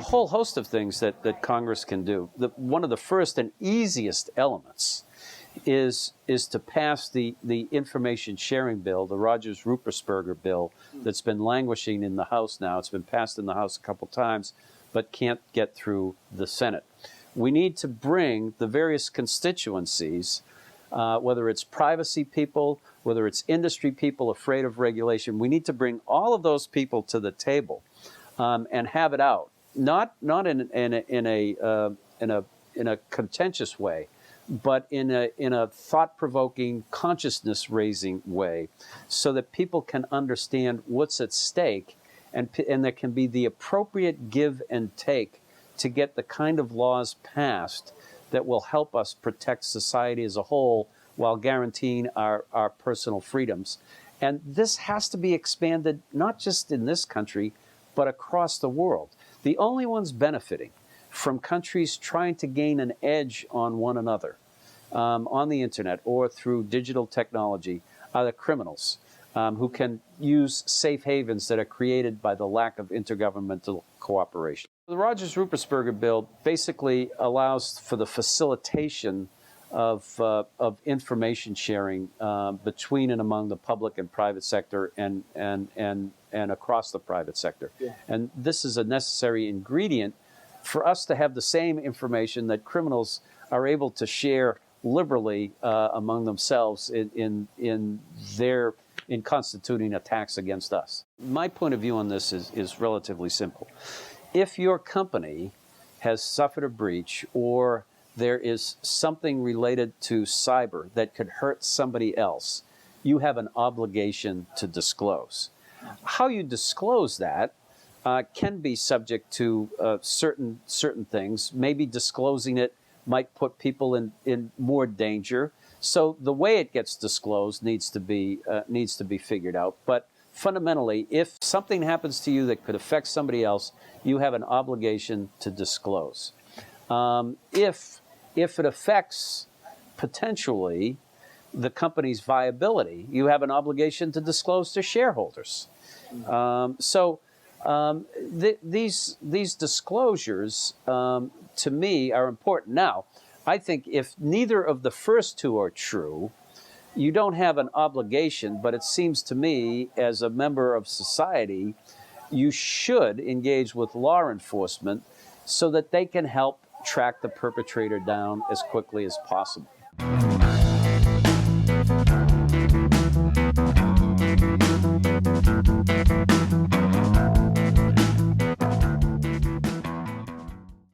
whole host of things that Congress can do. One of the first and easiest elements is to pass the information sharing bill, the Rogers-Ruppersberger bill, that's been languishing in the House now. It's been passed in the House a couple times, but can't get through the Senate. We need to bring the various constituencies, whether it's privacy people, whether it's industry people afraid of regulation, we need to bring all of those people to the table and have it out, not in a contentious way, but in a thought-provoking, consciousness-raising way, so that people can understand what's at stake, and there can be the appropriate give and take to get the kind of laws passed that will help us protect society as a whole while guaranteeing our personal freedoms. And this has to be expanded not just in this country, but across the world. The only ones benefiting from countries trying to gain an edge on one another on the internet or through digital technology are the criminals who can use safe havens that are created by the lack of intergovernmental cooperation. The Rogers-Ruppersberger Bill basically allows for the facilitation of information sharing between and among the public and private sector and across the private sector. Yeah. And this is a necessary ingredient for us to have the same information that criminals are able to share liberally among themselves in constituting attacks against us. My point of view on this is relatively simple. If your company has suffered a breach or there is something related to cyber that could hurt somebody else, you have an obligation to disclose. How you disclose that can be subject to certain things. Maybe disclosing it might put people in more danger. So the way it gets disclosed needs to be figured out. But fundamentally, if something happens to you that could affect somebody else, you have an obligation to disclose. If it affects potentially the company's viability, you have an obligation to disclose to shareholders. These disclosures, to me, are important. Now, I think if neither of the first two are true, you don't have an obligation, but it seems to me, as a member of society, you should engage with law enforcement so that they can help track the perpetrator down as quickly as possible.